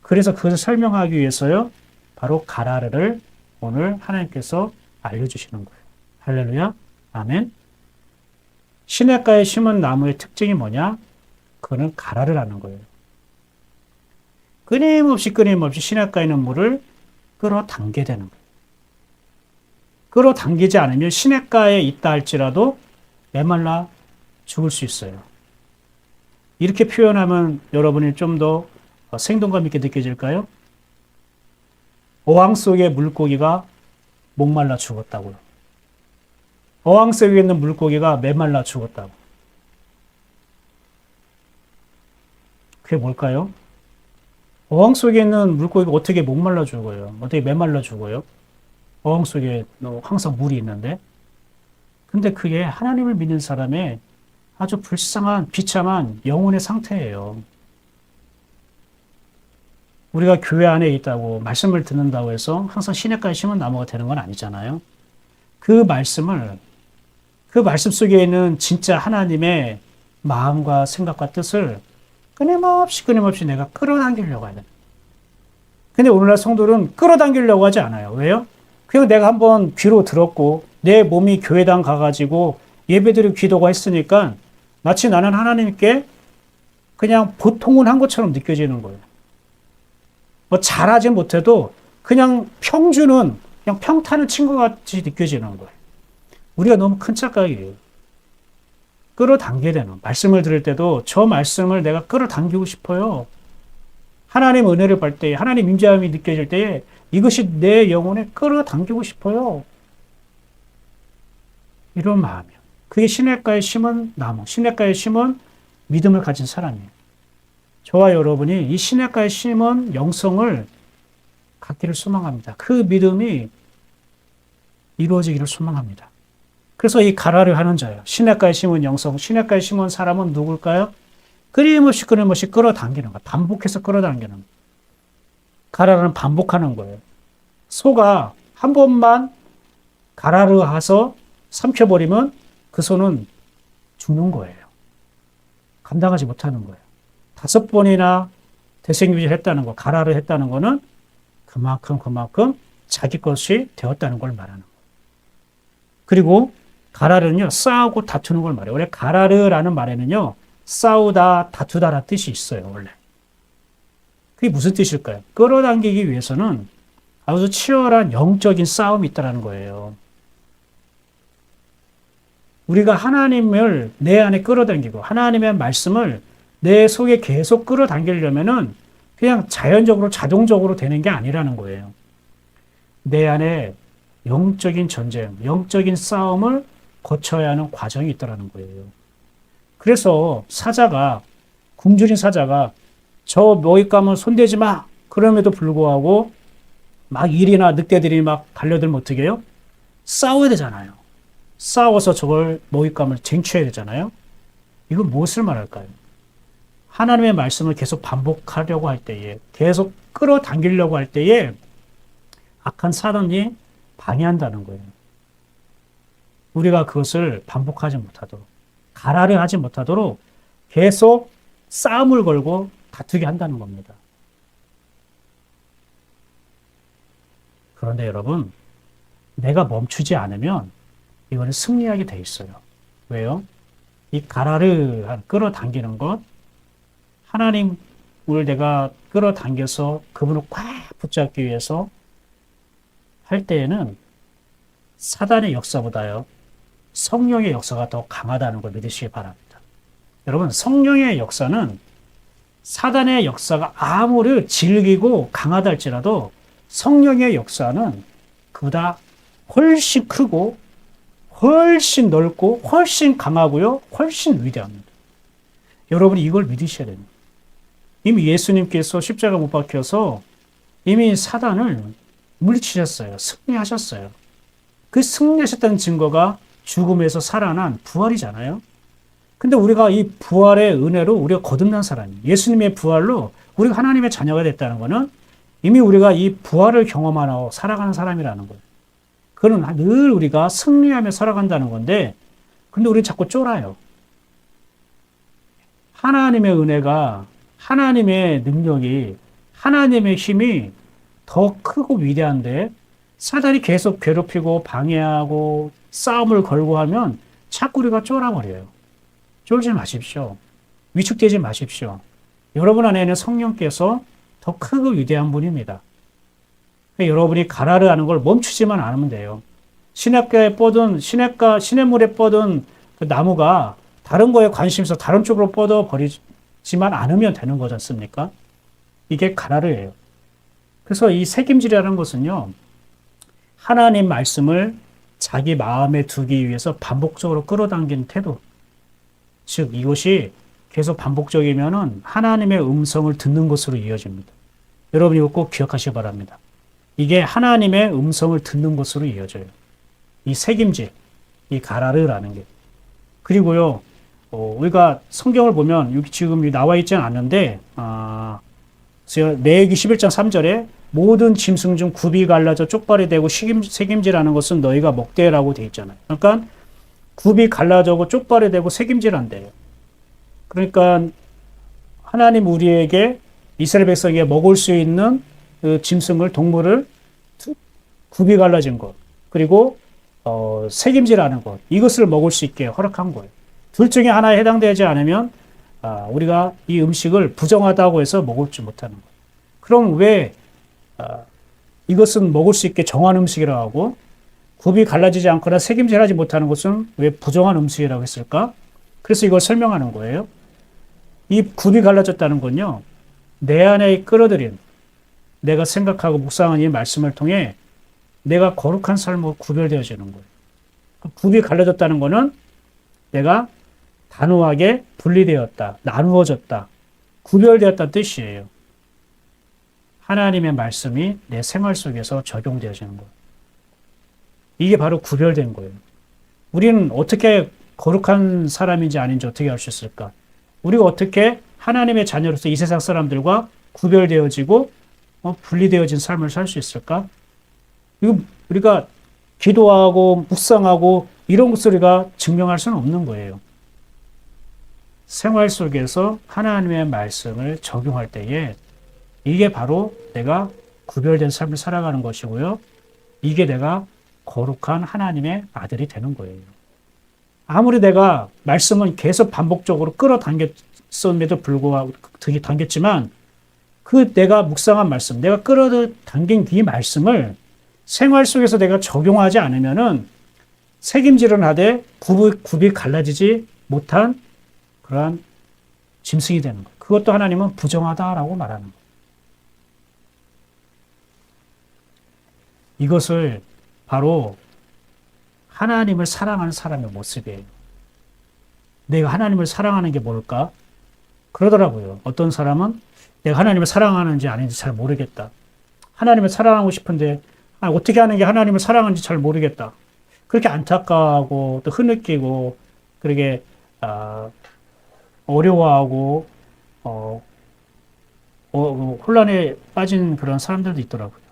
그래서 그것을 설명하기 위해서요. 바로 가라르를 오늘 하나님께서 알려주시는 거예요. 할렐루야. 아멘. 시냇가에 심은 나무의 특징이 뭐냐? 그거는 가라르라는 거예요. 끊임없이 시냇가에 있는 물을 끌어당게 되는 거예요. 끌어당기지 않으면 시냇가에 있다 할지라도 메말라 죽을 수 있어요. 이렇게 표현하면 여러분이 좀 더 생동감 있게 느껴질까요? 어항 속의 물고기가 목말라 죽었다고요. 어항 속에 있는 물고기가 메말라 죽었다고. 그게 뭘까요? 어항 속에 있는 물고기가 어떻게 목말라 죽어요? 어떻게 메말라 죽어요? 어항 속에 항상 물이 있는데. 근데 그게 하나님을 믿는 사람의 아주 불쌍한 비참한 영혼의 상태예요. 우리가 교회 안에 있다고 말씀을 듣는다고 해서 항상 시냇가에 심은 나무가 되는 건 아니잖아요. 그 말씀 속에 있는 진짜 하나님의 마음과 생각과 뜻을 끊임없이 내가 끌어당기려고 하는. 근데 오늘날 성도들은 끌어당기려고 하지 않아요. 왜요? 그냥 내가 한번 귀로 들었고 내 몸이 교회당 가가지고 예배드리고 기도가 했으니까 마치 나는 하나님께 그냥 보통은 한 것처럼 느껴지는 거예요. 뭐 잘하지 못해도 그냥 평준은 그냥 평탄을 친 것 같이 느껴지는 거예요. 우리가 너무 큰 착각이에요. 끌어당겨야 되는 말씀을 들을 때도 저 말씀을 내가 끌어당기고 싶어요. 하나님 은혜를 받을 때, 하나님 임재함이 느껴질 때에 이것이 내 영혼에 끌어당기고 싶어요. 이런 마음이에요. 그게 시냇가에 심은 나무, 시냇가에 심은 믿음을 가진 사람이에요. 저와 여러분이 이 시냇가에 심은 영성을 갖기를 소망합니다. 그 믿음이 이루어지기를 소망합니다. 그래서 이 가라를 하는 자예요. 시냇가에 심은 영성, 시냇가에 심은 사람은 누굴까요? 끊임없이 끌어당기는 거예요. 반복해서 끌어당기는 거예요. 가라는 반복하는 거예요. 소가 한 번만 가라를 해서 삼켜버리면 그 소는 죽는 거예요. 감당하지 못하는 거예요. 5번이나 대생유지를 했다는 거, 가라를 했다는 거는 그만큼 자기 것이 되었다는 걸 말하는 거예요. 그리고 가라르는요, 싸우고 다투는 걸 말해요. 원래 가라르라는 말에는요, 싸우다, 다투다라는 뜻이 있어요, 원래. 그게 무슨 뜻일까요? 끌어당기기 위해서는 아주 치열한 영적인 싸움이 있다는 거예요. 우리가 하나님을 내 안에 끌어당기고 하나님의 말씀을 내 속에 계속 끌어당기려면은 그냥 자연적으로 자동적으로 되는 게 아니라는 거예요. 내 안에 영적인 전쟁, 영적인 싸움을 거쳐야 하는 과정이 있다는 거예요. 그래서 사자가, 굶주린 사자가 저 먹잇감은 손대지 마! 그럼에도 불구하고 막 일이나 늑대들이 막 달려들면 어떻게 해요? 싸워야 되잖아요. 싸워서 저걸 먹잇감을 쟁취해야 되잖아요. 이건 무엇을 말할까요? 하나님의 말씀을 계속 반복하려고 할 때에, 계속 끌어당기려고 할 때에 악한 사단이 방해한다는 거예요. 우리가 그것을 반복하지 못하도록, 가라를 하지 못하도록 계속 싸움을 걸고 다투게 한다는 겁니다. 그런데 여러분, 내가 멈추지 않으면 이거는 승리하게 돼 있어요. 왜요? 이 가라를 끌어당기는 것, 하나님을 내가 끌어당겨서 그분을 꽉 붙잡기 위해서 할 때에는 사단의 역사보다요, 성령의 역사가 더 강하다는 걸 믿으시기 바랍니다. 여러분, 성령의 역사는 사단의 역사가 아무리 질기고 강하다 할지라도 성령의 역사는 그보다 훨씬 크고 훨씬 넓고 훨씬 강하고요, 훨씬 위대합니다. 여러분이 이걸 믿으셔야 됩니다. 이미 예수님께서 십자가 못 박혀서 이미 사단을 물리치셨어요. 승리하셨어요. 그 승리하셨다는 증거가 죽음에서 살아난 부활이잖아요. 근데 우리가 이 부활의 은혜로 우리가 거듭난 사람이에요. 예수님의 부활로 우리가 하나님의 자녀가 됐다는 것은 이미 우리가 이 부활을 경험하고 살아가는 사람이라는 거예요. 그건 늘 우리가 승리하며 살아간다는 건데, 근데 우리 자꾸 쫄아요. 하나님의 은혜가, 하나님의 능력이, 하나님의 힘이 더 크고 위대한데 사단이 계속 괴롭히고 방해하고 싸움을 걸고 하면 자꾸 우리가 쫄아버려요. 쫄지 마십시오. 위축되지 마십시오. 여러분 안에는 성령께서 더 크고 위대한 분입니다. 여러분이 가라를 하는 걸 멈추지만 않으면 돼요. 시냇가에 뻗은, 시냇물에 뻗은 그 나무가 다른 거에 관심 있어 다른 쪽으로 뻗어버리지만 않으면 되는 거지 않습니까? 이게 가라르예요. 그래서 이 책임질이라는 것은요, 하나님 말씀을 자기 마음에 두기 위해서 반복적으로 끌어당기는 태도. 즉, 이것이 계속 반복적이면은 하나님의 음성을 듣는 것으로 이어집니다. 여러분 이거 꼭 기억하시기 바랍니다. 이게 하나님의 음성을 듣는 것으로 이어져요. 이 책임질, 이 가라르라는 게. 그리고요, 우리가 성경을 보면 여기 지금 나와 있지 않는데, 레위기 11장 3절에 모든 짐승 중 굽이 갈라져 쪽발이 되고 책임질하는 것은 너희가 먹되라고 돼 있잖아요. 그러니까 굽이 갈라져고 쪽발이 되고 책임질한대요. 그러니까 하나님 우리에게 이스라엘 백성에게 먹을 수 있는 그 짐승을, 동물을 굽이 갈라진 것, 그리고 책임질하는 것, 이것을 먹을 수 있게 허락한 거예요. 둘 중에 하나에 해당되지 않으면 우리가 이 음식을 부정하다고 해서 먹을 줄 못하는 거예요. 그럼 왜 이것은 먹을 수 있게 정한 음식이라고 하고 굽이 갈라지지 않거나 색임질하지 못하는 것은 왜 부정한 음식이라고 했을까? 그래서 이걸 설명하는 거예요. 이 굽이 갈라졌다는 건요. 내 안에 끌어들인 내가 생각하고 묵상한 이 말씀을 통해 내가 거룩한 삶으로 구별되어지는 거예요. 굽이 갈라졌다는 것은 내가 단호하게 분리되었다, 나누어졌다, 구별되었다는 뜻이에요. 하나님의 말씀이 내 생활 속에서 적용되어지는 거예요. 이게 바로 구별된 거예요. 우리는 어떻게 거룩한 사람인지 아닌지 어떻게 알 수 있을까? 우리가 어떻게 하나님의 자녀로서 이 세상 사람들과 구별되어지고 분리되어진 삶을 살 수 있을까? 이거 우리가 기도하고 묵상하고 이런 것을 우리가 증명할 수는 없는 거예요. 생활 속에서 하나님의 말씀을 적용할 때에 이게 바로 내가 구별된 삶을 살아가는 것이고요. 이게 내가 거룩한 하나님의 아들이 되는 거예요. 아무리 내가 말씀은 계속 반복적으로 끌어당겼음에도 불구하고 당겼지만 그 내가 묵상한 말씀, 내가 끌어당긴 이 말씀을 생활 속에서 내가 적용하지 않으면은 색임질은 하되 굽이 갈라지지 못한 그러한 짐승이 되는 거예요. 그것도 하나님은 부정하다라고 말하는 거예요. 이것을 바로 하나님을 사랑하는 사람의 모습이에요. 내가 하나님을 사랑하는 게 뭘까? 그러더라고요. 어떤 사람은 내가 하나님을 사랑하는지 아닌지 잘 모르겠다. 하나님을 사랑하고 싶은데 어떻게 하는 게 하나님을 사랑하는지 잘 모르겠다. 그렇게 안타까워하고 또 흐느끼고 그렇게 어려워하고 혼란에 빠진 그런 사람들도 있더라고요.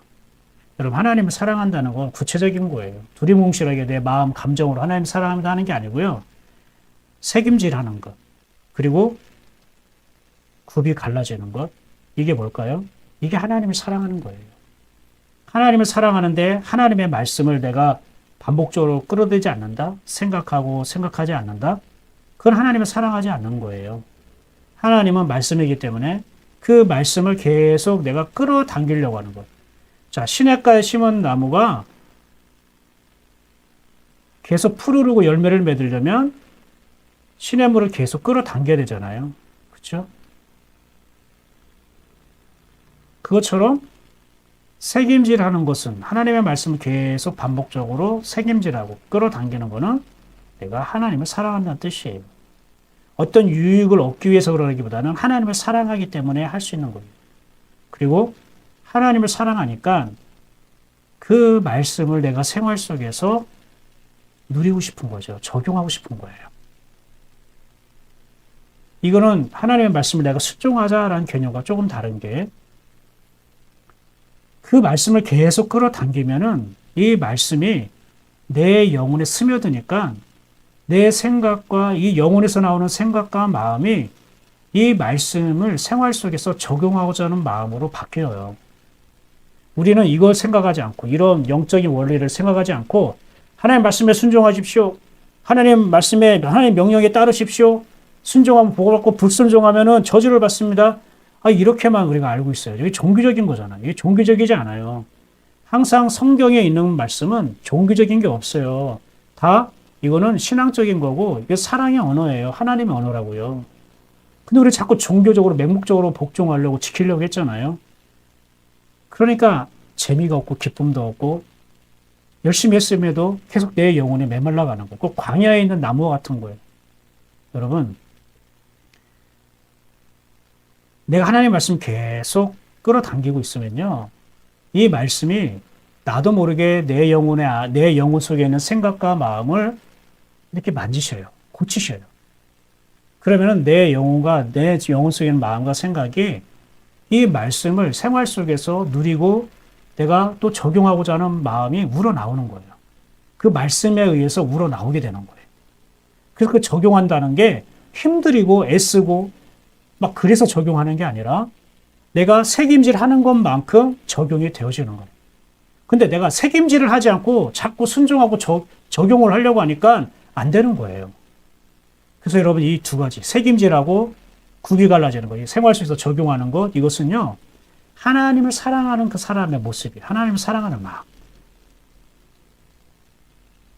여러분 하나님을 사랑한다는 건 구체적인 거예요. 두리뭉실하게 내 마음, 감정으로 하나님을 사랑한다 하는 게 아니고요. 책임질하는 것, 그리고 굽이 갈라지는 것, 이게 뭘까요? 이게 하나님을 사랑하는 거예요. 하나님을 사랑하는데 하나님의 말씀을 내가 반복적으로 끌어들이지 않는다? 생각하지 않는다? 그건 하나님을 사랑하지 않는 거예요. 하나님은 말씀이기 때문에 그 말씀을 계속 내가 끌어당기려고 하는 거예요. 자, 시냇가에 심은 나무가 계속 푸르르고 열매를 맺으려면 시냇물을 계속 끌어당겨야 되잖아요. 그렇죠? 그것처럼 책임질하는 것은 하나님의 말씀을 계속 반복적으로 책임질하고 끌어당기는 것은 내가 하나님을 사랑한다는 뜻이에요. 어떤 유익을 얻기 위해서 그러기보다는 하나님을 사랑하기 때문에 할 수 있는 거예요. 그리고 하나님을 사랑하니까 그 말씀을 내가 생활 속에서 누리고 싶은 거죠. 적용하고 싶은 거예요. 이거는 하나님의 말씀을 내가 순종하자라는 개념과 조금 다른 게 그 말씀을 계속 끌어당기면은 이 말씀이 내 영혼에 스며드니까 내 생각과 이 영혼에서 나오는 생각과 마음이 이 말씀을 생활 속에서 적용하고자 하는 마음으로 바뀌어요. 우리는 이걸 생각하지 않고 이런 영적인 원리를 생각하지 않고 하나님 말씀에 순종하십시오. 하나님 말씀에 하나님 명령에 따르십시오. 순종하면 복을 받고 불순종하면은 저주를 받습니다. 이렇게만 우리가 알고 있어요. 이게 종교적인 거잖아요. 이게 종교적이지 않아요. 항상 성경에 있는 말씀은 종교적인 게 없어요. 다 이거는 신앙적인 거고 이게 사랑의 언어예요. 하나님의 언어라고요. 근데 우리 자꾸 종교적으로 맹목적으로 복종하려고 지키려고 했잖아요. 그러니까 재미가 없고 기쁨도 없고 열심히 했음에도 계속 내 영혼이 메말라가는 거예요. 꼭 광야에 있는 나무와 같은 거예요. 여러분, 내가 하나님의 말씀 계속 끌어당기고 있으면요. 이 말씀이 나도 모르게 내 영혼 속에 있는 생각과 마음을 이렇게 만지셔요. 고치셔요. 그러면은 내 영혼 속에 있는 마음과 생각이 이 말씀을 생활 속에서 누리고 내가 또 적용하고자 하는 마음이 우러나오는 거예요. 그 말씀에 의해서 우러나오게 되는 거예요. 그래서 그 적용한다는 게 힘들이고 애쓰고 막 그래서 적용하는 게 아니라 내가 책임질하는 것만큼 적용이 되어지는 거예요. 근데 내가 책임질을 하지 않고 자꾸 순종하고 적용을 하려고 하니까 안 되는 거예요. 그래서 여러분 이 두 가지 책임질하고 굽이 갈라지는 거, 생활 속에서 적용하는 것 이것은요 하나님을 사랑하는 그 사람의 모습이, 하나님을 사랑하는 마음.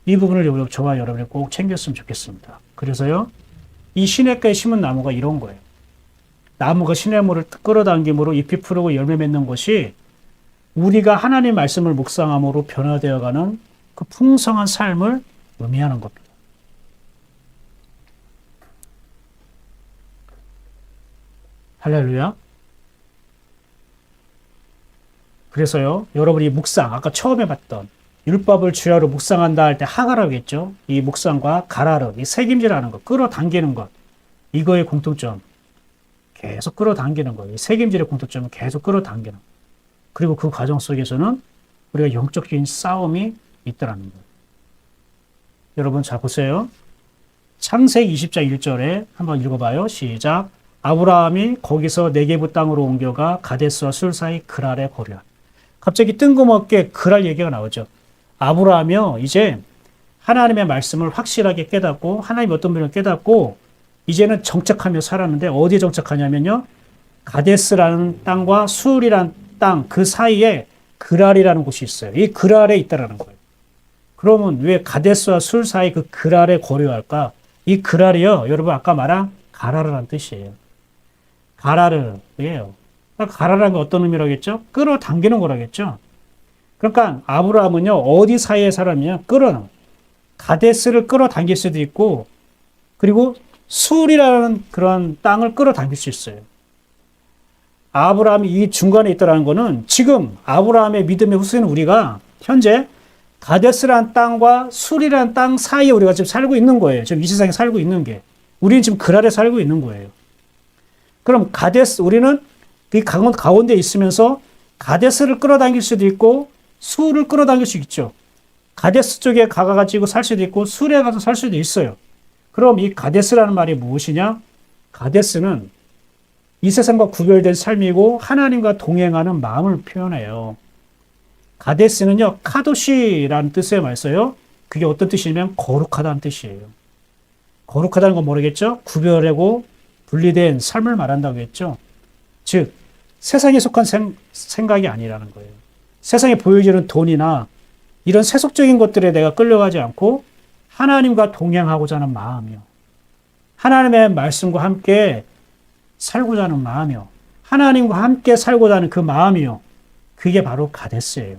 이 부분을 저와 여러분이 꼭 챙겼으면 좋겠습니다. 그래서요, 이 시냇가에 심은 나무가 이런 거예요. 나무가 시냇물을 끌어당김으로 잎이 푸르고 열매 맺는 것이 우리가 하나님 말씀을 묵상함으로 변화되어가는 그 풍성한 삶을 의미하는 겁니다. 할렐루야. 그래서요, 여러분이 묵상, 아까 처음에 봤던 율법을 주야로 묵상한다 할 때 하가라고 했죠. 이 묵상과 가라르, 이 새김질하는 것, 끌어당기는 것, 이거의 공통점. 계속 끌어당기는 거예요. 이 새김질의 공통점은 계속 끌어당기는 거예요. 그리고 그 과정 속에서는 우리가 영적인 싸움이 있더라는 거예요. 여러분 잘 보세요. 창세기 20장 1절에 한번 읽어봐요. 시작. 아브라함이 거기서 네게부 땅으로 옮겨가 가데스와 술 사이 그랄에 거류한. 갑자기 뜬금없게 그랄 얘기가 나오죠. 아브라함이요, 이제 하나님의 말씀을 확실하게 깨닫고 하나님 어떤 분을 깨닫고 이제는 정착하며 살았는데 어디에 정착하냐면요, 가데스라는 땅과 술이라는 땅 그 사이에 그랄이라는 곳이 있어요. 이 그랄에 있다라는 거예요. 그러면 왜 가데스와 술 사이 그 그랄에 거류할까? 이 그랄이요, 여러분 아까 말한 가라르라는 뜻이에요. 가라르예요. 가라라는 게 어떤 의미라겠죠? 끌어당기는 거라겠죠. 그러니까 아브라함은요, 어디 사이에 살았냐? 가데스를 끌어당길 수도 있고, 그리고 술이라는 그런 땅을 끌어당길 수 있어요. 아브라함이 이 중간에 있다는 거는 지금 아브라함의 믿음의 후손인 우리가 현재 가데스라는 땅과 술이라는 땅 사이에 우리가 지금 살고 있는 거예요. 지금 이 세상에 살고 있는 게. 우리는 지금 그랄에 살고 있는 거예요. 그럼 우리는 그 가운데 있으면서 가데스를 끌어당길 수도 있고 술을 끌어당길 수 있죠. 가데스 쪽에 가가지고 살 수도 있고 술에 가서 살 수도 있어요. 그럼 이 가데스라는 말이 무엇이냐? 가데스는 이 세상과 구별된 삶이고 하나님과 동행하는 마음을 표현해요. 가데스는요, 카도시라는 뜻의 말써요. 그게 어떤 뜻이냐면 거룩하다는 뜻이에요. 거룩하다는 건 모르겠죠? 구별하고 분리된 삶을 말한다고 했죠. 즉, 세상에 속한 생각이 아니라는 거예요. 세상에 보여지는 돈이나 이런 세속적인 것들에 내가 끌려가지 않고 하나님과 동행하고자 하는 마음이요. 하나님의 말씀과 함께 살고자 하는 마음이요. 하나님과 함께 살고자 하는 그 마음이요. 그게 바로 가데스예요.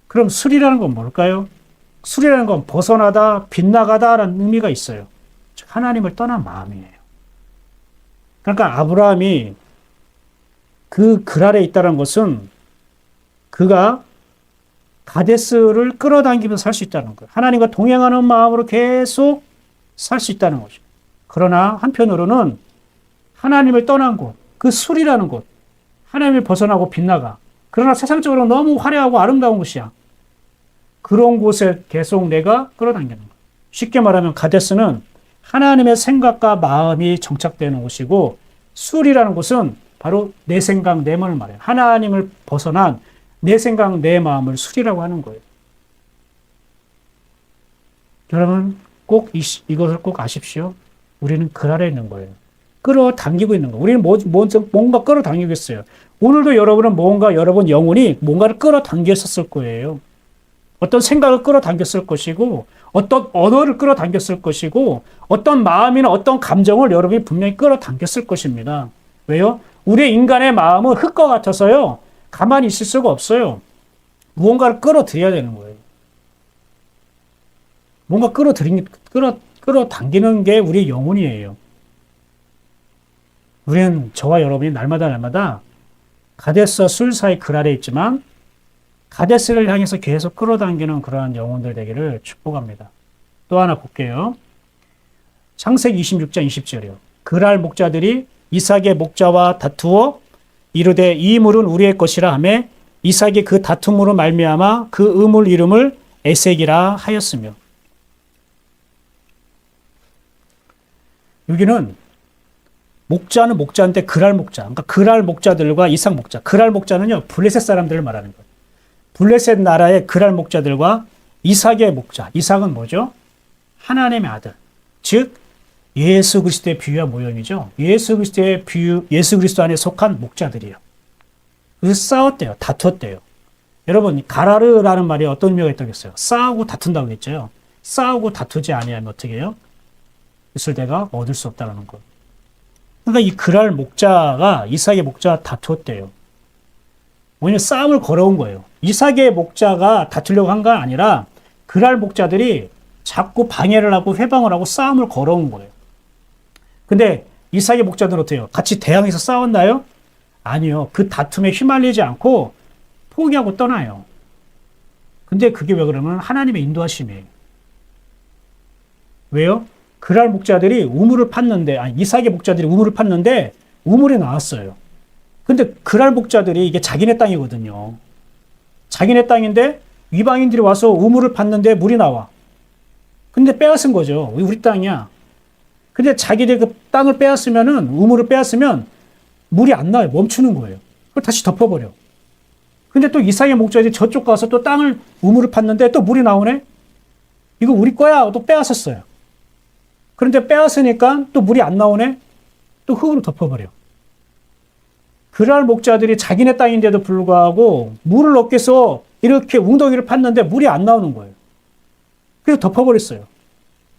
그럼 술이라는 건 뭘까요? 술이라는 건 벗어나다, 빗나가다라는 의미가 있어요. 즉 하나님을 떠난 마음이에요. 그러니까 아브라함이 그 그랄에 있다는 것은 그가 가데스를 끌어당기면서 살 수 있다는 거예요. 하나님과 동행하는 마음으로 계속 살 수 있다는 거죠. 그러나 한편으로는 하나님을 떠난 곳, 그 술이라는 곳, 하나님을 벗어나고 빗나가. 그러나 세상적으로 너무 화려하고 아름다운 곳이야. 그런 곳에 계속 내가 끌어당기는 거예요. 쉽게 말하면 가데스는 하나님의 생각과 마음이 정착되는 곳이고 술이라는 곳은 바로 내 생각, 내 마음을 말해요. 하나님을 벗어난 내 생각, 내 마음을 술이라고 하는 거예요. 여러분 꼭 이것을 꼭 아십시오. 우리는 그랄에 있는 거예요. 끌어당기고 있는 거예요. 우리는 뭔가 끌어당기고 있어요. 오늘도 여러분은 여러분 영혼이 뭔가를 끌어당겼었을 거예요. 어떤 생각을 끌어당겼을 것이고 어떤 언어를 끌어당겼을 것이고 어떤 마음이나 어떤 감정을 여러분이 분명히 끌어당겼을 것입니다. 왜요? 우리 인간의 마음은 흙과 같아서요. 가만히 있을 수가 없어요. 무언가를 끌어들여야 되는 거예요. 뭔가 끌어당기는 게 우리의 영혼이에요. 우리는 저와 여러분이 날마다 가데스와 술 사이 그 아래 있지만 가데스를 향해서 계속 끌어당기는 그러한 영혼들 되기를 축복합니다. 또 하나 볼게요. 창세기 26장 20절이요. 그랄 목자들이 이삭의 목자와 다투어 이르되 이 물은 우리의 것이라 하며 이삭이 그 다툼으로 말미암아 그 우물 이름을 에색이라 하였으며. 여기는 목자는 목자인데 그랄 목자, 그러니까 그랄 목자들과 이삭 목자. 그랄 목자는요 블레셋 사람들을 말하는 거예요. 블레셋 나라의 그랄 목자들과 이삭의 목자. 이삭은 뭐죠? 하나님의 아들. 즉 예수 그리스도의 비유와 모형이죠. 예수 그리스도 안에 속한 목자들이에요. 그래서 싸웠대요. 다퉜대요. 여러분, 가라르라는 말이 어떤 의미가 있다겠어요? 싸우고 다툰다고 했죠. 싸우고 다투지 아니하면 어떻게 해요? 있을 때가 얻을 수 없다는 거. 그러니까 이 그랄 목자가 이삭의 목자와 다투었대요. 뭐냐면 싸움을 걸어온 거예요. 이삭의 목자가 다투려고 한 건 아니라 그랄 목자들이 자꾸 방해를 하고 회방을 하고 싸움을 걸어온 거예요. 근데 이삭의 목자들은 어때요? 같이 대항해서 싸웠나요? 아니요. 그 다툼에 휘말리지 않고 포기하고 떠나요. 근데 그게 왜 그러면 하나님의 인도하심이에요. 왜요? 그랄 목자들이 우물을 팠는데, 이삭의 목자들이 우물을 팠는데 우물이 나왔어요. 근데 그랄 목자들이 이게 자기네 땅이거든요. 자기네 땅인데 이방인들이 와서 우물을 팠는데 물이 나와. 근데 빼앗은 거죠. 우리 땅이야. 근데 자기들 그 땅을 빼앗으면은, 우물을 빼앗으면 물이 안 나와요. 멈추는 거예요. 그걸 다시 덮어버려. 근데 또 이삭의 목자들이 저쪽 가서 또 땅을, 우물을 팠는데 또 물이 나오네? 이거 우리 거야. 또 빼앗았어요. 그런데 빼앗으니까 또 물이 안 나오네? 또 흙으로 덮어버려. 그랄 목자들이 자기네 땅인데도 불구하고 물을 얻기 위해서 이렇게 웅덩이를 팠는데 물이 안 나오는 거예요. 그래서 덮어버렸어요.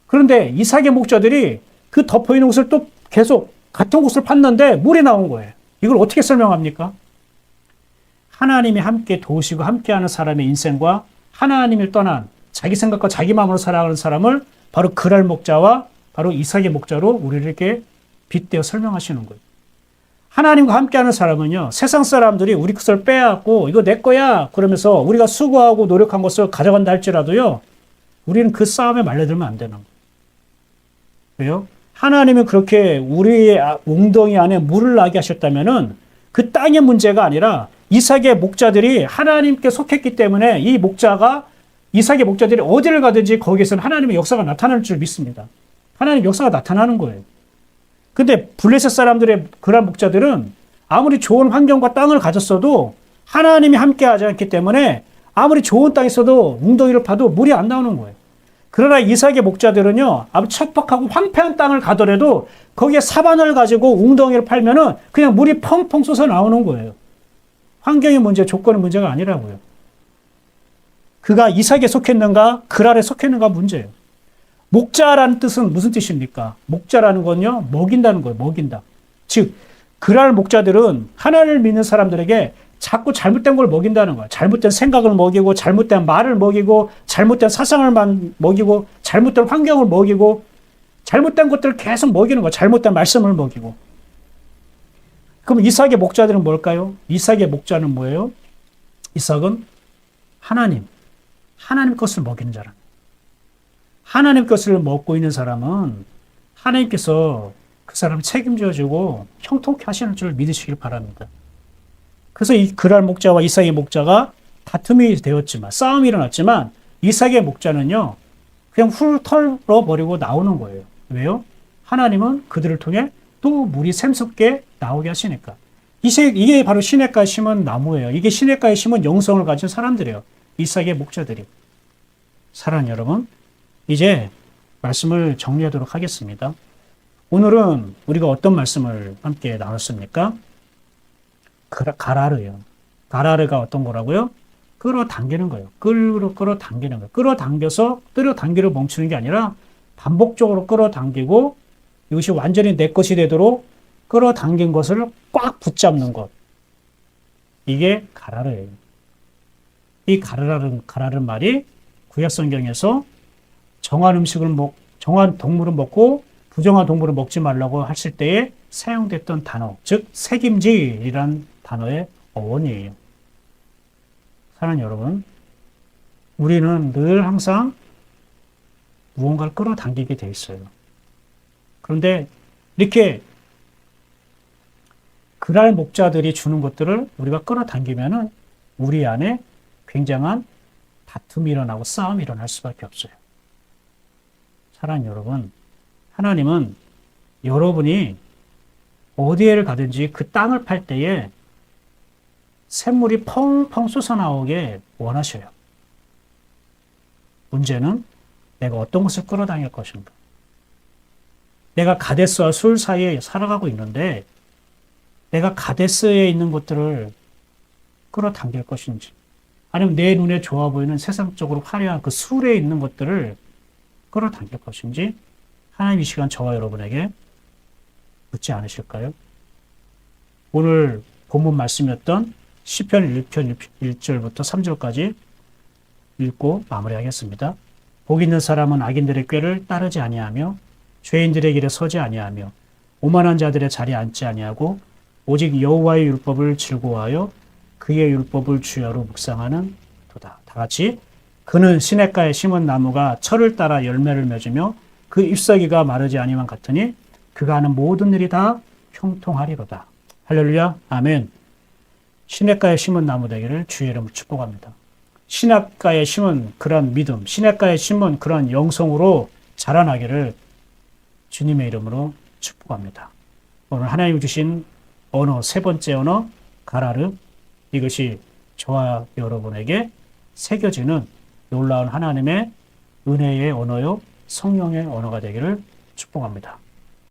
그런데 이삭의 목자들이 그 덮어있는 곳을 또 계속 같은 곳을 팠는데 물이 나온 거예요. 이걸 어떻게 설명합니까? 하나님이 함께 도우시고 함께하는 사람의 인생과 하나님을 떠난 자기 생각과 자기 마음으로 살아가는 사람을 바로 그랄 목자와 바로 이삭의 목자로 우리를 이렇게 빗대어 설명하시는 거예요. 하나님과 함께하는 사람은요, 세상 사람들이 우리 것을 빼앗고 이거 내 거야 그러면서 우리가 수고하고 노력한 것을 가져간다 할지라도요, 우리는 그 싸움에 말려들면 안 되는 거예요. 왜요? 하나님은 그렇게 우리의 웅덩이 안에 물을 나게 하셨다면은 그 땅의 문제가 아니라 이삭의 목자들이 하나님께 속했기 때문에 이 목자가, 이삭의 목자들이 어디를 가든지 거기에서는 하나님의 역사가 나타날 줄 믿습니다. 하나님 역사가 나타나는 거예요. 근데 블레셋 사람들의 그런 목자들은 아무리 좋은 환경과 땅을 가졌어도 하나님이 함께 하지 않기 때문에 아무리 좋은 땅에 있어도 웅덩이를 파도 물이 안 나오는 거예요. 그러나 이삭의 목자들은요, 아주 척박하고 황폐한 땅을 가더라도 거기에 사반을 가지고 웅덩이를 팔면은 그냥 물이 펑펑 쏟아 나오는 거예요. 환경의 문제, 조건의 문제가 아니라고요. 그가 이삭에 속했는가, 그랄에 속했는가 문제예요. 목자라는 뜻은 무슨 뜻입니까? 목자라는 건요, 먹인다는 거예요. 먹인다. 즉, 그랄 목자들은 하나님을 믿는 사람들에게 자꾸 잘못된 걸 먹인다는 거예요. 잘못된 생각을 먹이고, 잘못된 말을 먹이고, 잘못된 사상을 먹이고, 잘못된 환경을 먹이고, 잘못된 것들을 계속 먹이는 거예요. 잘못된 말씀을 먹이고. 그럼 이삭의 목자들은 뭘까요? 이삭의 목자는 뭐예요? 이삭은 하나님 것을 먹이는 자라. 하나님 것을 먹고 있는 사람은 하나님께서 그 사람을 책임져 주고 형통케 하시는 줄 믿으시길 바랍니다. 그래서 이 그랄 목자와 이삭의 목자가 다툼이 되었지만, 싸움이 일어났지만, 이삭의 목자는요, 그냥 훌 털어버리고 나오는 거예요. 왜요? 하나님은 그들을 통해 또 물이 샘솟게 나오게 하시니까. 이게 바로 시냇가에 심은 나무예요. 이게 시냇가에 심은 영성을 가진 사람들이에요. 이삭의 목자들이. 사랑하는 여러분, 이제 말씀을 정리하도록 하겠습니다. 오늘은 우리가 어떤 말씀을 함께 나눴습니까? 가라르요. 가라르가 어떤 거라고요? 끌어당기는 거예요. 끌어당기는 거예요. 끌어당기를 멈추는 게 아니라 반복적으로 끌어당기고 이것이 완전히 내 것이 되도록 끌어당긴 것을 꽉 붙잡는 것. 이게 가라르예요. 이 가라르는 말이 구약 성경에서 정한 동물을 먹고 부정한 동물을 먹지 말라고 하실 때에 사용됐던 단어, 즉 책임질이란 단어의 어원이에요. 사랑하는 여러분, 우리는 늘 항상 무언가를 끌어당기게 돼 있어요. 그런데 이렇게 그랄 목자들이 주는 것들을 우리가 끌어당기면은 우리 안에 굉장한 다툼이 일어나고 싸움이 일어날 수밖에 없어요. 사랑하는 여러분, 하나님은 여러분이 어디에를 가든지 그 땅을 팔 때에 샘물이 펑펑 솟아나오게 원하셔요. 문제는 내가 어떤 것을 끌어당길 것인가. 내가 가데스와 술 사이에 살아가고 있는데 내가 가데스에 있는 것들을 끌어당길 것인지, 아니면 내 눈에 좋아 보이는 세상적으로 화려한 그 술에 있는 것들을 끌어당길 것인지, 하나님 이 시간 저와 여러분에게 묻지 않으실까요? 오늘 본문 말씀이었던 시편 1편 1절부터 3절까지 읽고 마무리하겠습니다. 복 있는 사람은 악인들의 꾀를 따르지 아니하며 죄인들의 길에 서지 아니하며 오만한 자들의 자리에 앉지 아니하고 오직 여호와의 율법을 즐거워하여 그의 율법을 주야로 묵상하는 도다. 다 같이 그는 시냇가에 심은 나무가 철을 따라 열매를 맺으며 그 잎사귀가 마르지 아니만 같으니 그가 하는 모든 일이 다 형통하리로다. 할렐루야. 아멘. 시냇가에 심은 나무 되기를 주의 이름으로 축복합니다. 시냇가에 심은 그런 믿음, 시냇가에 심은 그런 영성으로 자라나기를 주님의 이름으로 축복합니다. 오늘 하나님 주신 언어, 세 번째 언어, 가라르, 이것이 저와 여러분에게 새겨지는 놀라운 하나님의 은혜의 언어요, 성령의 언어가 되기를 축복합니다.